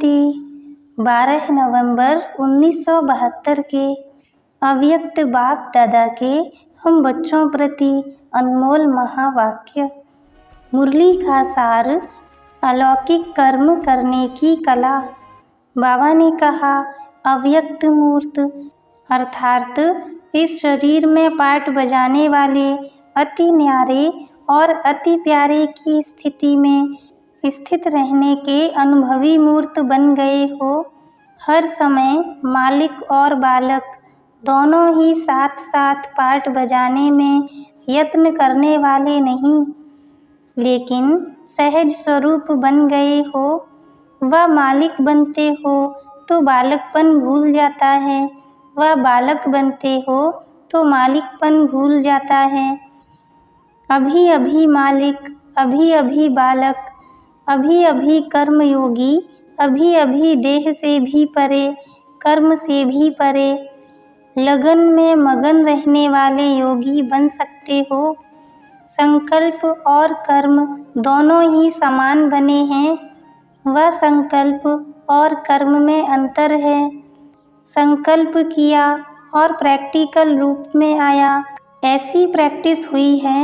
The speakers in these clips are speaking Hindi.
स्मृति 12 नवंबर 1972 के अव्यक्त बाप दादा के हम बच्चों प्रति अनमोल महावाक्य। मुरली का सार अलौकिक कर्म करने की कला। बाबा ने कहा, अव्यक्त मूर्त अर्थात इस शरीर में पाठ बजाने वाले अति न्यारे और अति प्यारे की स्थिति में स्थित रहने के अनुभवी मूर्त बन गए हो। हर समय मालिक और बालक दोनों ही साथ साथ पाठ बजाने में यत्न करने वाले नहीं, लेकिन सहज स्वरूप बन गए हो। वह मालिक बनते हो तो बालकपन भूल जाता है, वह बालक बनते हो तो मालिकपन भूल जाता है। अभी अभी मालिक, अभी अभी बालक, अभी अभी कर्मयोगी, अभी अभी देह से भी परे, कर्म से भी परे, लगन में मगन रहने वाले योगी बन सकते हो। संकल्प और कर्म दोनों ही समान बने हैं। वह संकल्प और कर्म में अंतर है। संकल्प किया और प्रैक्टिकल रूप में आया, ऐसी प्रैक्टिस हुई है।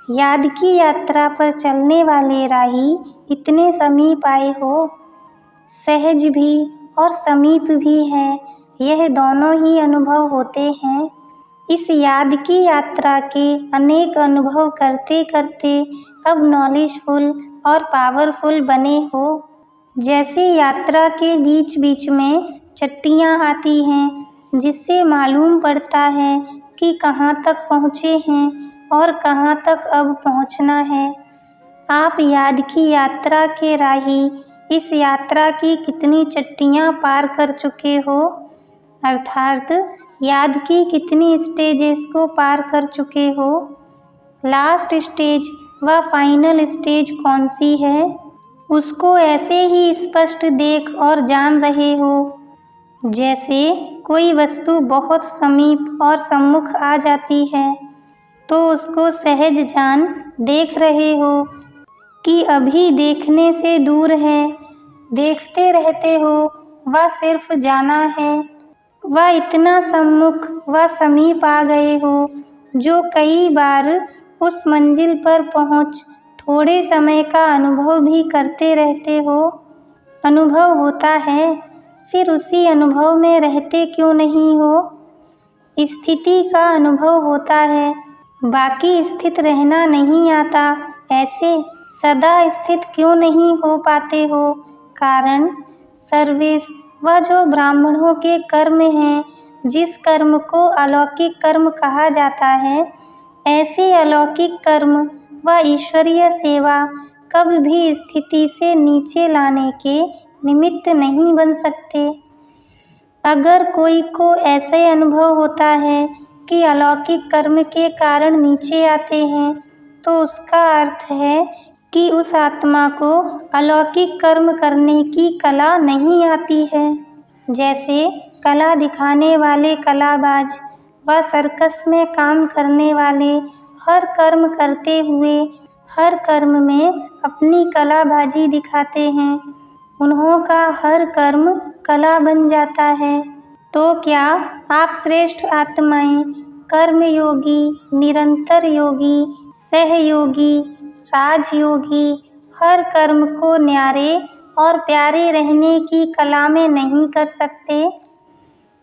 याद की यात्रा पर चलने वाले राही इतने समीप आए हो, सहज भी और समीप भी है, यह दोनों ही अनुभव होते हैं। इस याद की यात्रा के अनेक अनुभव करते करते अब नॉलेजफुल और पावरफुल बने हो। जैसे यात्रा के बीच बीच में चट्टियाँ आती हैं, जिससे मालूम पड़ता है कि कहाँ तक पहुँचे हैं और कहाँ तक अब पहुँचना है। आप याद की यात्रा के राही इस यात्रा की कितनी चट्टियाँ पार कर चुके हो, अर्थात याद की कितनी स्टेजेस को पार कर चुके हो। लास्ट स्टेज व फाइनल स्टेज कौन सी है, उसको ऐसे ही स्पष्ट देख और जान रहे हो जैसे कोई वस्तु बहुत समीप और सम्मुख आ जाती है तो उसको सहज जान देख रहे हो कि अभी देखने से दूर है। देखते रहते हो, वह सिर्फ जाना है। वह इतना सम्मुख व समीप आ गए हो जो कई बार उस मंजिल पर पहुँच थोड़े समय का अनुभव भी करते रहते हो। अनुभव होता है, फिर उसी अनुभव में रहते क्यों नहीं हो। स्थिति का अनुभव होता है, बाकी स्थित रहना नहीं आता। ऐसे सदा स्थित क्यों नहीं हो पाते हो? कारण सर्विस वह जो ब्राह्मणों के कर्म हैं, जिस कर्म को अलौकिक कर्म कहा जाता है, ऐसे अलौकिक कर्म व ईश्वरीय सेवा कभी भी स्थिति से नीचे लाने के निमित्त नहीं बन सकते। अगर कोई को ऐसे अनुभव होता है कि अलौकिक कर्म के कारण नीचे आते हैं, तो उसका अर्थ है कि उस आत्मा को अलौकिक कर्म करने की कला नहीं आती है। जैसे कला दिखाने वाले कलाबाज व सर्कस में काम करने वाले हर कर्म करते हुए हर कर्म में अपनी कलाबाजी दिखाते हैं, उन्हों का हर कर्म कला बन जाता है। तो क्या आप श्रेष्ठ आत्माएं, कर्मयोगी, निरंतर योगी, सहयोगी, राजयोगी हर कर्म को न्यारे और प्यारे रहने की कला में नहीं कर सकते?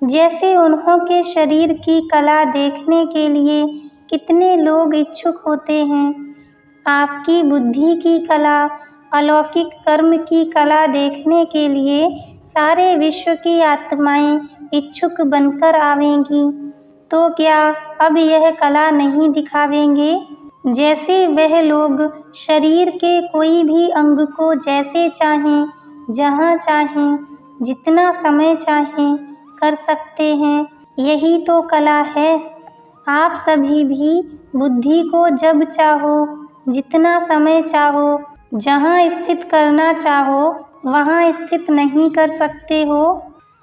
जैसे उन्हों के शरीर की कला देखने के लिए कितने लोग इच्छुक होते हैं, आपकी बुद्धि की कला, अलौकिक कर्म की कला देखने के लिए सारे विश्व की आत्माएं इच्छुक बनकर आवेंगी। तो क्या अब यह कला नहीं दिखावेंगे? जैसे वह लोग शरीर के कोई भी अंग को जैसे चाहें, जहाँ चाहें, जितना समय चाहें कर सकते हैं, यही तो कला है। आप सभी भी बुद्धि को जब चाहो, जितना समय चाहो, जहाँ स्थित करना चाहो, वहाँ स्थित नहीं कर सकते हो।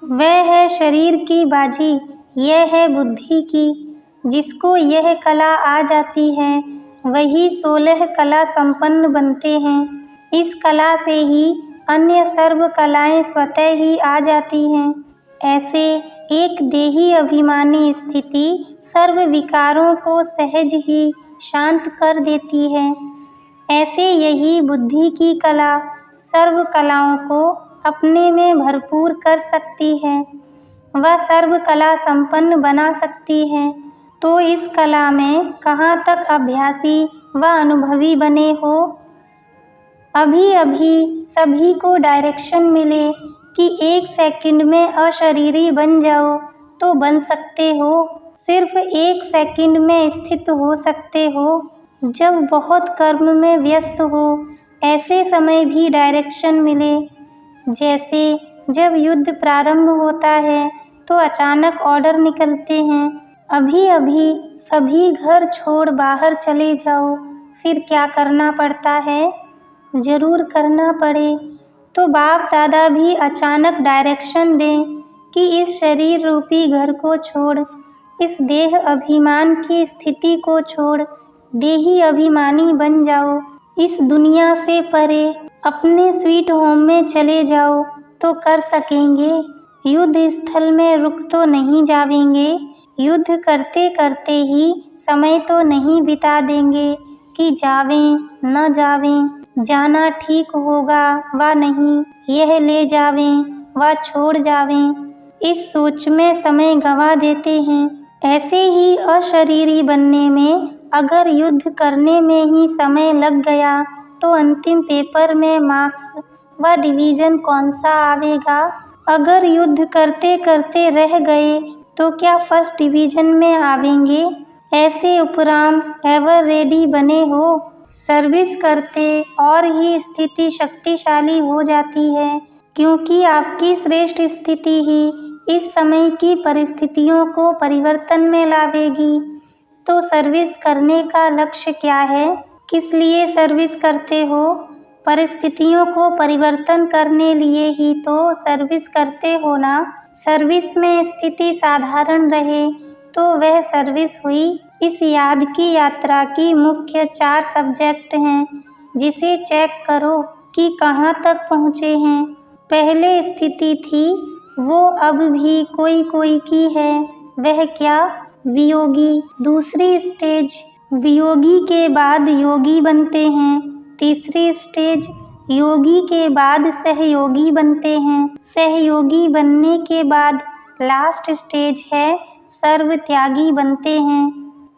वह है शरीर की बाजी, यह है बुद्धि की। जिसको यह कला आ जाती है, वही 16 कला संपन्न बनते हैं। इस कला से ही अन्य सर्व कलाएं स्वतः ही आ जाती हैं। ऐसे एक देही अभिमानी स्थिति सर्व विकारों को सहज ही शांत कर देती है। ऐसे यही बुद्धि की कला सर्व कलाओं को अपने में भरपूर कर सकती है, वह सर्व कला संपन्न बना सकती है। तो इस कला में कहाँ तक अभ्यासी व अनुभवी बने हो। अभी अभी सभी को डायरेक्शन मिले कि 1 सेकंड में अशरीरी बन जाओ तो बन सकते हो, सिर्फ 1 सेकंड में स्थित हो सकते हो। जब बहुत कर्म में व्यस्त हो ऐसे समय भी डायरेक्शन मिले। जैसे जब युद्ध प्रारंभ होता है तो अचानक ऑर्डर निकलते हैं, अभी अभी सभी घर छोड़ बाहर चले जाओ, फिर क्या करना पड़ता है, जरूर करना पड़े। तो बाप दादा भी अचानक डायरेक्शन दें कि इस शरीर रूपी घर को छोड़, इस देह अभिमान की स्थिति को छोड़ देही अभिमानी बन जाओ, इस दुनिया से परे अपने स्वीट होम में चले जाओ तो कर सकेंगे। युद्ध स्थल में रुक तो नहीं जावेंगे, युद्ध करते करते ही समय तो नहीं बिता देंगे कि जावें न जावें, जाना ठीक होगा व नहीं, यह ले जावें व छोड़ जावें, इस सोच में समय गंवा देते हैं। ऐसे ही अशरीरी बनने में अगर युद्ध करने में ही समय लग गया तो अंतिम पेपर में मार्क्स व डिवीज़न कौन सा आवेगा। अगर युद्ध करते करते रह गए तो क्या फर्स्ट डिवीज़न में आवेंगे। ऐसे उपराम एवर रेडी बने हो। सर्विस करते और ही स्थिति शक्तिशाली हो जाती है, क्योंकि आपकी श्रेष्ठ स्थिति ही इस समय की परिस्थितियों को परिवर्तन में लावेगी। तो सर्विस करने का लक्ष्य क्या है, किस लिए सर्विस करते हो। परिस्थितियों को परिवर्तन करने लिए ही तो सर्विस करते हो ना। सर्विस में स्थिति साधारण रहे तो वह सर्विस हुई। इस याद की यात्रा की मुख्य 4 सब्जेक्ट हैं, जिसे चेक करो कि कहाँ तक पहुँचे हैं। पहले स्थिति थी वो अब भी कोई कोई की है, वह क्या, वियोगी। दूसरी स्टेज वियोगी के बाद योगी बनते हैं। तीसरी स्टेज योगी के बाद सहयोगी बनते हैं। सहयोगी बनने के बाद लास्ट स्टेज है सर्व त्यागी बनते हैं।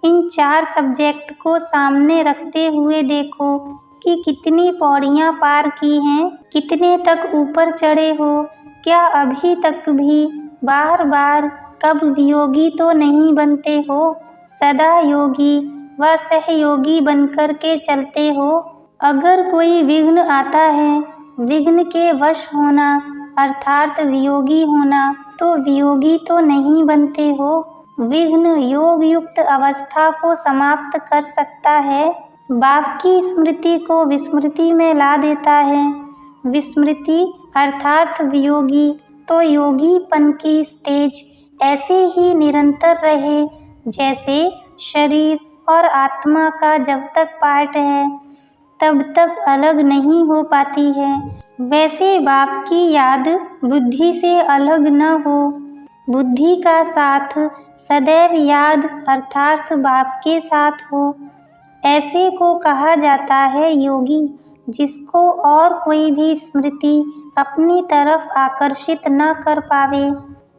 इन 4 सब्जेक्ट को सामने रखते हुए देखो कि कितनी पौड़ियाँ पार की हैं, कितने तक ऊपर चढ़े हो। क्या अभी तक भी बार बार कब वियोगी तो नहीं बनते हो, सदा योगी व सहयोगी बनकर के चलते हो। अगर कोई विघ्न आता है, विघ्न के वश होना अर्थात वियोगी होना, तो वियोगी तो नहीं बनते हो। विघ्न योग युक्त अवस्था को समाप्त कर सकता है, बाप की स्मृति को विस्मृति में ला देता है। विस्मृति अर्थात वियोगी, तो योगीपन की स्टेज ऐसे ही निरंतर रहे जैसे शरीर और आत्मा का जब तक पार्ट है तब तक अलग नहीं हो पाती है, वैसे बाप की याद बुद्धि से अलग न हो। बुद्धि का साथ सदैव याद अर्थात बाप के साथ हो। ऐसे को कहा जाता है योगी, जिसको और कोई भी स्मृति अपनी तरफ आकर्षित न कर पावे।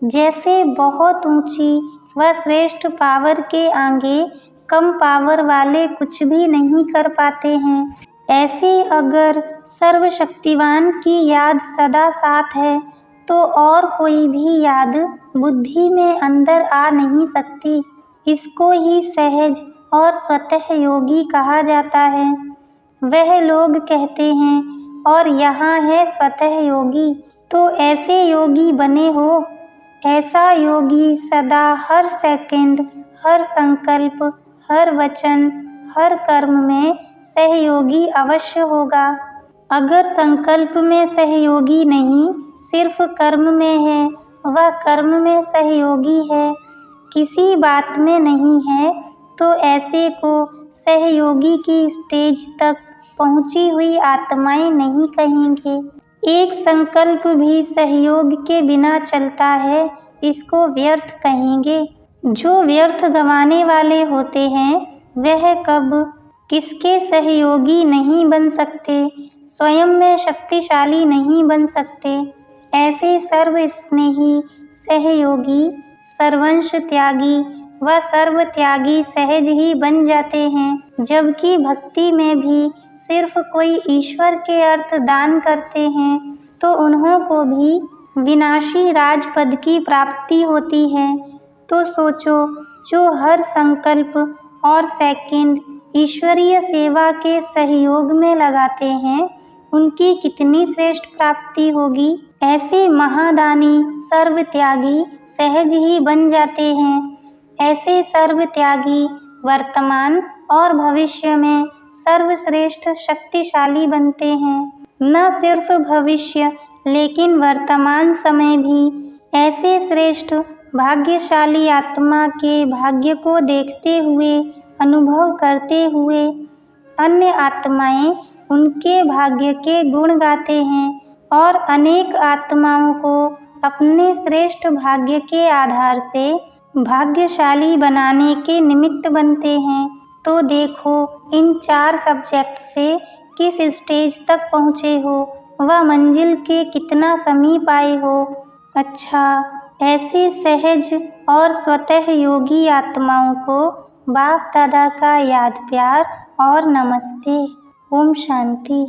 जैसे बहुत ऊंची व श्रेष्ठ पावर के आगे कम पावर वाले कुछ भी नहीं कर पाते हैं, ऐसे अगर सर्वशक्तिवान की याद सदा साथ है तो और कोई भी याद बुद्धि में अंदर आ नहीं सकती। इसको ही सहज और स्वतः योगी कहा जाता है। वह लोग कहते हैं और यहाँ है स्वतः योगी, तो ऐसे योगी बने हो। ऐसा योगी सदा हर सेकंड, हर संकल्प, हर वचन, हर कर्म में सहयोगी अवश्य होगा। अगर संकल्प में सहयोगी नहीं, सिर्फ कर्म में है, वह कर्म में सहयोगी है, किसी बात में नहीं है, तो ऐसे को सहयोगी की स्टेज तक पहुंची हुई आत्माएं नहीं कहेंगे। एक संकल्प भी सहयोग के बिना चलता है, इसको व्यर्थ कहेंगे। जो व्यर्थ गंवाने वाले होते हैं वह कब किसके सहयोगी नहीं बन सकते, स्वयं में शक्तिशाली नहीं बन सकते। ऐसे सर्वस्नेही, सहयोगी, सर्वंश त्यागी व सर्वत्यागी सहज ही बन जाते हैं। जबकि भक्ति में भी सिर्फ कोई ईश्वर के अर्थ दान करते हैं तो उन्हों को भी विनाशी राजपद की प्राप्ति होती है। तो सोचो, जो हर संकल्प और सेकंड ईश्वरीय सेवा के सहयोग में लगाते हैं उनकी कितनी श्रेष्ठ प्राप्ति होगी। ऐसे महादानी सर्वत्यागी सहज ही बन जाते हैं। ऐसे सर्वत्यागी वर्तमान और भविष्य में सर्वश्रेष्ठ शक्तिशाली बनते हैं। न सिर्फ भविष्य लेकिन वर्तमान समय भी ऐसे श्रेष्ठ भाग्यशाली आत्मा के भाग्य को देखते हुए, अनुभव करते हुए अन्य आत्माएं उनके भाग्य के गुण गाते हैं और अनेक आत्माओं को अपने श्रेष्ठ भाग्य के आधार से भाग्यशाली बनाने के निमित्त बनते हैं। तो देखो, इन 4 सब्जेक्ट से किस स्टेज तक पहुँचे हो व मंजिल के कितना समीप आए हो। अच्छा, ऐसे सहज और स्वतः योगी आत्माओं को बाप दादा का याद प्यार और नमस्ते। ओम शांति।